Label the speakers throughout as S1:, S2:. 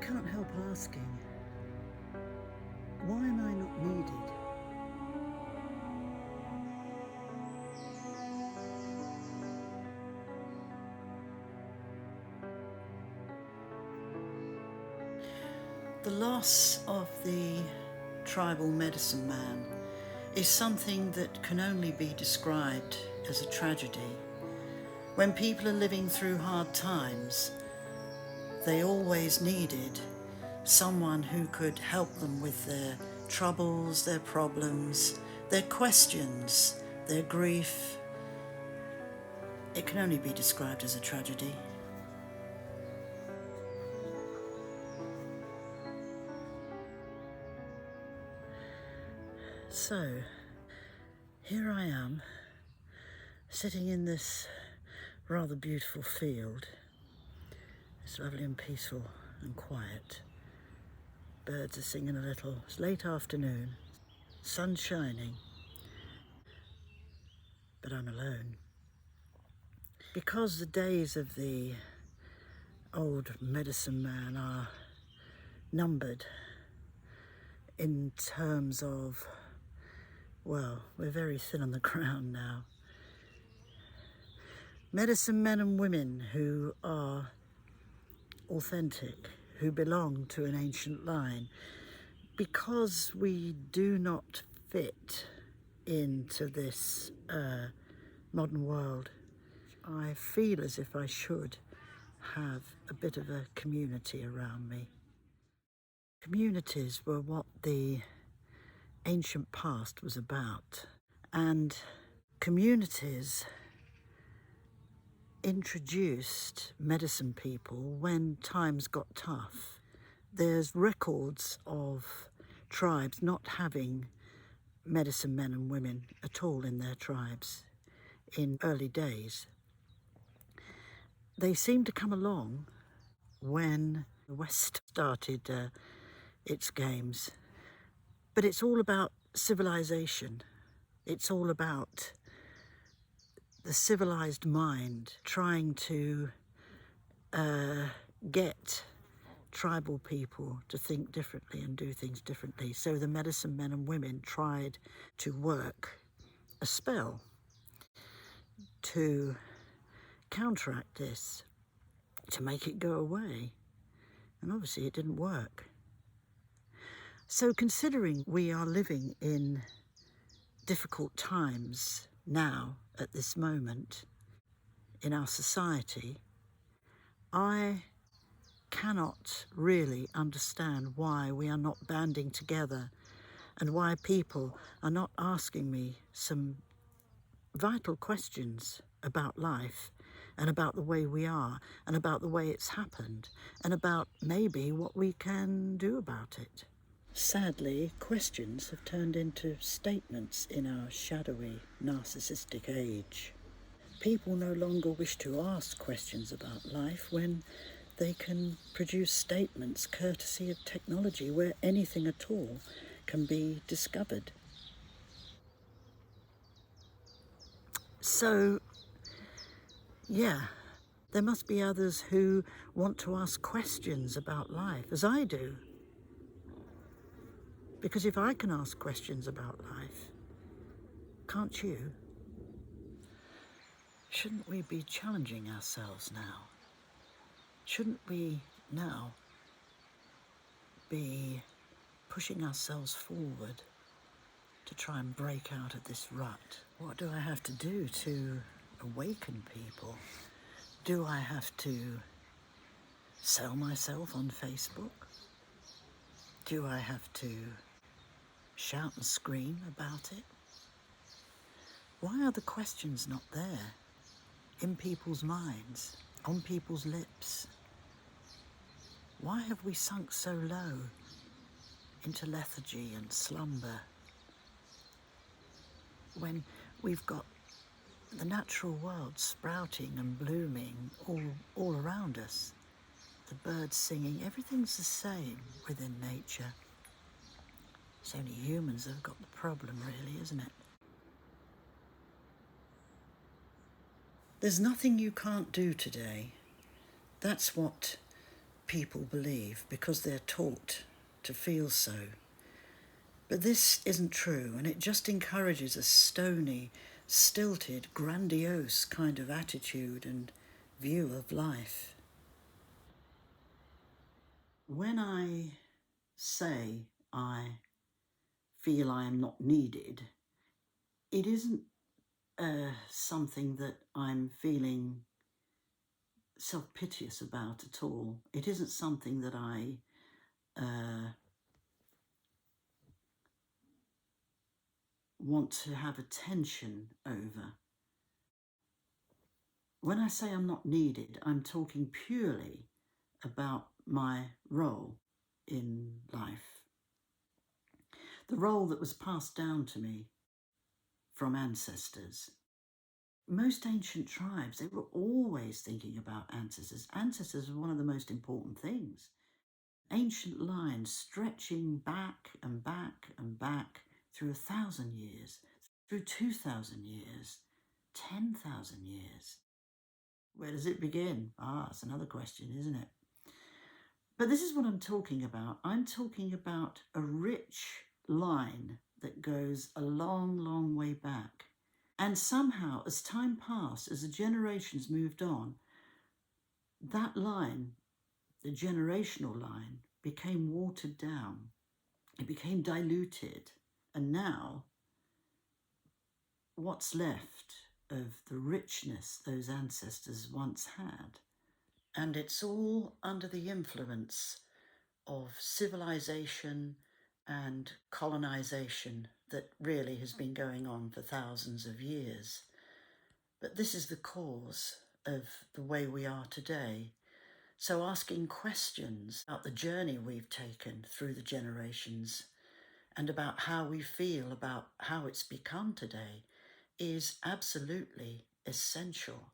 S1: can't help asking, why am I not needed? The loss of the tribal medicine man is something that can only be described as a tragedy. When people are living through hard times, they always needed someone who could help them with their troubles, their problems, their questions, their grief. It can only be described as a tragedy. So, here I am, sitting in this rather beautiful field. It's lovely and peaceful and quiet. Birds are singing a little. It's late afternoon, sun shining, but I'm alone. Because the days of the old medicine man are numbered in terms of, well, we're very thin on the ground now. Medicine men and women who are authentic, who belong to an ancient line, because we do not fit into this modern world, I feel as if I should have a bit of a community around me. Communities were what the ancient past was about, and communities introduced medicine people when times got tough. There's records of tribes not having medicine men and women at all in their tribes in early days. They seemed to come along when the West started its games. But it's all about civilization. It's all about the civilized mind trying to get tribal people to think differently and do things differently. So the medicine men and women tried to work a spell to counteract this, to make it go away. And obviously it didn't work. So considering we are living in difficult times now, at this moment, in our society, I cannot really understand why we are not banding together and why people are not asking me some vital questions about life and about the way we are and about the way it's happened and about maybe what we can do about it. Sadly, questions have turned into statements in our shadowy, narcissistic age. People no longer wish to ask questions about life when they can produce statements courtesy of technology where anything at all can be discovered. So, yeah, there must be others who want to ask questions about life, as I do. Because if I can ask questions about life, can't you? Shouldn't we be challenging ourselves now? Shouldn't we now be pushing ourselves forward to try and break out of this rut? What do I have to do to awaken people? Do I have to sell myself on Facebook? Do I have to shout and scream about it? Why are the questions not there in people's minds, on people's lips? Why have we sunk so low into lethargy and slumber when we've got the natural world sprouting and blooming all around us? The birds singing, everything's the same within nature. It's only humans that have got the problem, really, isn't it? There's nothing you can't do today. That's what people believe because they're taught to feel so. But this isn't true, and it just encourages a stony, stilted, grandiose kind of attitude and view of life. When I say I feel I am not needed, it isn't something that I'm feeling self-piteous about at all. It isn't something that I want to have attention over. When I say I'm not needed, I'm talking purely about my role in life. The role that was passed down to me from ancestors. Most ancient tribes, they were always thinking about ancestors. Ancestors were one of the most important things. Ancient lines stretching back and back and back through 1,000 years, through 2,000 years, 10,000 years. Where does it begin? It's another question, isn't it? But this is what I'm talking about. I'm talking about a rich line that goes a long, long way back. And somehow, as time passed, as the generations moved on, that line, the generational line, became watered down. It became diluted. And now, what's left of the richness those ancestors once had? And it's all under the influence of civilization and colonization that really has been going on for thousands of years. But this is the cause of the way we are today. So asking questions about the journey we've taken through the generations and about how we feel about how it's become today is absolutely essential.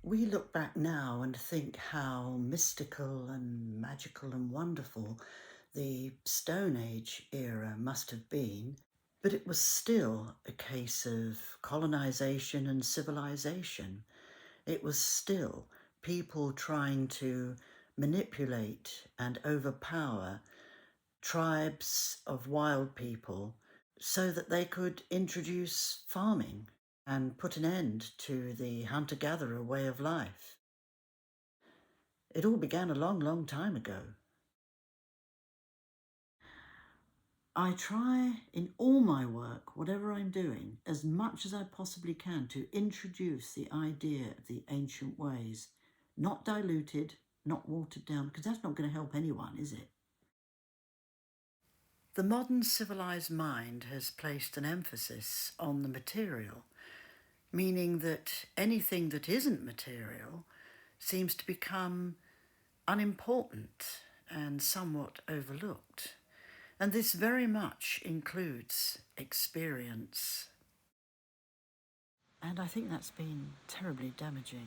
S1: We look back now and think how mystical and magical and wonderful the Stone Age era must have been, but it was still a case of colonization and civilization. It was still people trying to manipulate and overpower tribes of wild people so that they could introduce farming and put an end to the hunter-gatherer way of life. It all began a long, long time ago. I try in all my work, whatever I'm doing, as much as I possibly can to introduce the idea of the ancient ways, not diluted, not watered down, because that's not going to help anyone, is it? The modern civilized mind has placed an emphasis on the material, meaning that anything that isn't material seems to become unimportant and somewhat overlooked. And this very much includes experience. And I think that's been terribly damaging.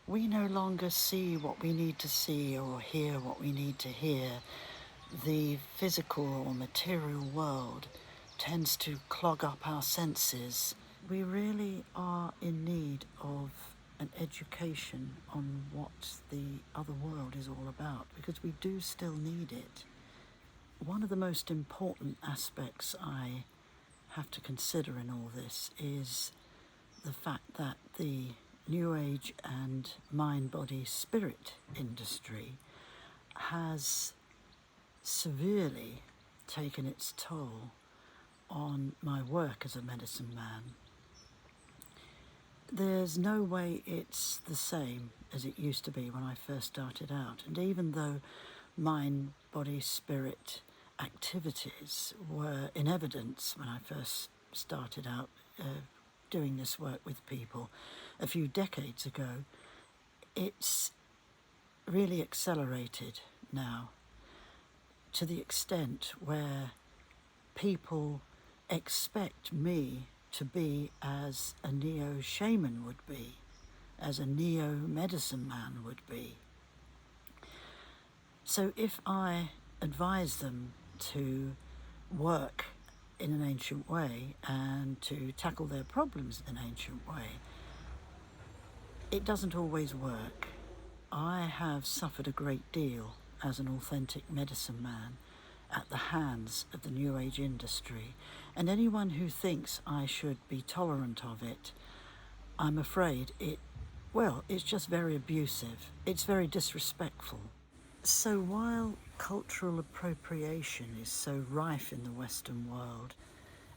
S1: We no longer see what we need to see or hear what we need to hear. The physical or material world tends to clog up our senses. We really are in need of an education on what the other world is all about, because we do still need it. One of the most important aspects I have to consider in all this is the fact that the New Age and mind, body, spirit industry has severely taken its toll on my work as a medicine man. There's no way it's the same as it used to be when I first started out. And even though mind, body, spirit activities were in evidence when I first started out doing this work with people a few decades ago, it's really accelerated now to the extent where people expect me to be as a neo-shaman would be, as a neo-medicine man would be. So if I advise them to work in an ancient way and to tackle their problems in an ancient way, it doesn't always work. I have suffered a great deal as an authentic medicine man at the hands of the New Age industry, and anyone who thinks I should be tolerant of it, I'm afraid it's just very abusive. It's very disrespectful. So while cultural appropriation is so rife in the Western world,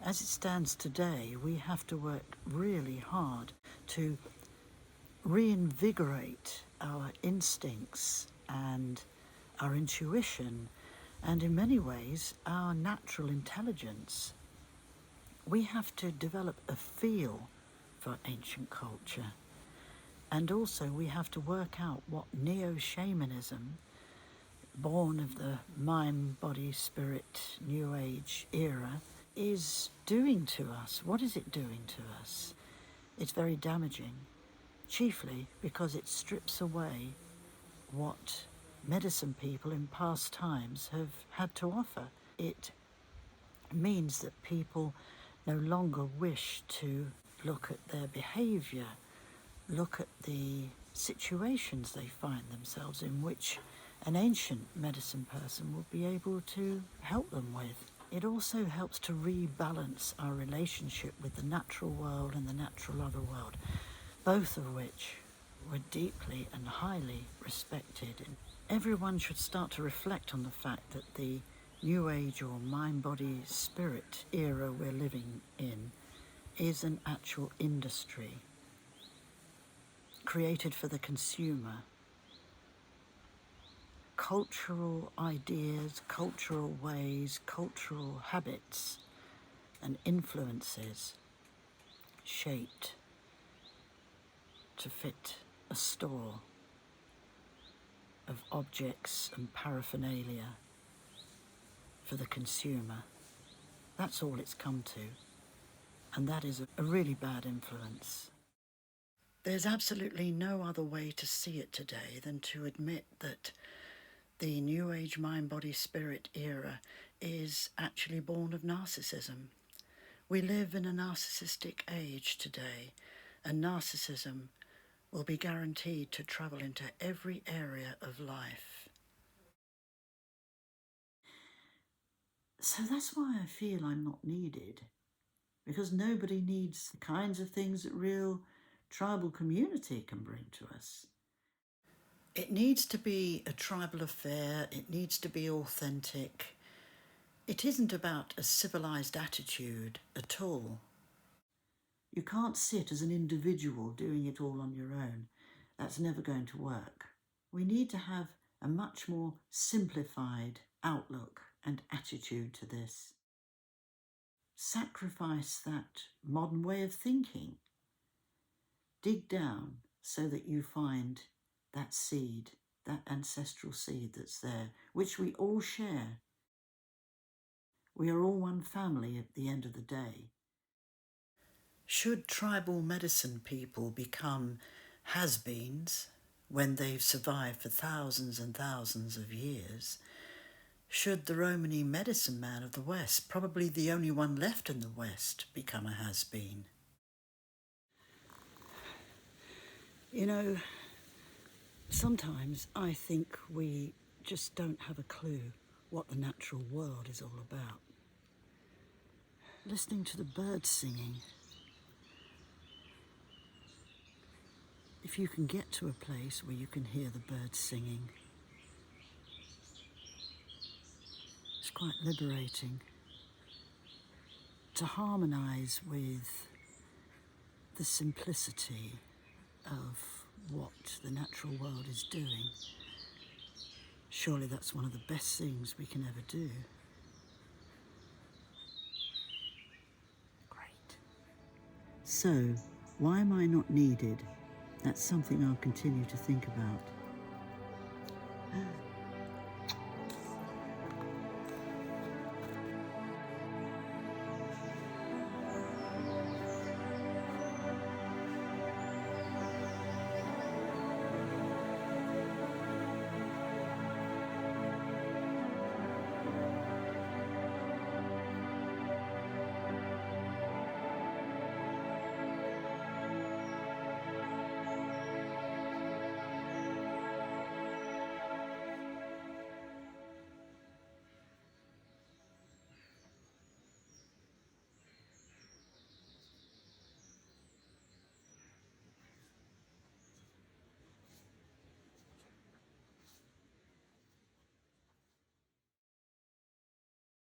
S1: as it stands today, we have to work really hard to reinvigorate our instincts and our intuition, and in many ways our natural intelligence. We have to develop a feel for ancient culture, and also we have to work out what neo-shamanism, born of the mind, body, spirit, New Age era, is doing to us. What is it doing to us? It's very damaging, chiefly because it strips away what medicine people in past times have had to offer. It means that people no longer wish to look at their behaviour, look at the situations they find themselves in, which an ancient medicine person will be able to help them with. It also helps to rebalance our relationship with the natural world and the natural other world, both of which were deeply and highly respected. And everyone should start to reflect on the fact that the New Age or mind, body, spirit era we're living in is an actual industry created for the consumer. Cultural ideas, cultural ways, cultural habits and influences shaped to fit a store of objects and paraphernalia for the consumer. That's all it's come to, and that is a really bad influence. There's absolutely no other way to see it today than to admit that the New Age mind, body, spirit era is actually born of narcissism. We live in a narcissistic age today, and narcissism will be guaranteed to travel into every area of life. So that's why I feel I'm not needed, because nobody needs the kinds of things that real tribal community can bring to us. It needs to be a tribal affair, it needs to be authentic. It isn't about a civilized attitude at all. You can't sit as an individual doing it all on your own. That's never going to work. We need to have a much more simplified outlook and attitude to this. Sacrifice that modern way of thinking. Dig down so that you find that seed, that ancestral seed that's there, which we all share. We are all one family at the end of the day. Should tribal medicine people become has-beens when they've survived for thousands and thousands of years, should the Romany medicine man of the West, probably the only one left in the West, become a has-been? You know, sometimes I think we just don't have a clue what the natural world is all about. Listening to the birds singing, if you can get to a place where you can hear the birds singing, it's quite liberating. To harmonise with the simplicity of what the natural world is doing, surely that's one of the best things we can ever do. Great. So, why am I not needed? That's something I'll continue to think about.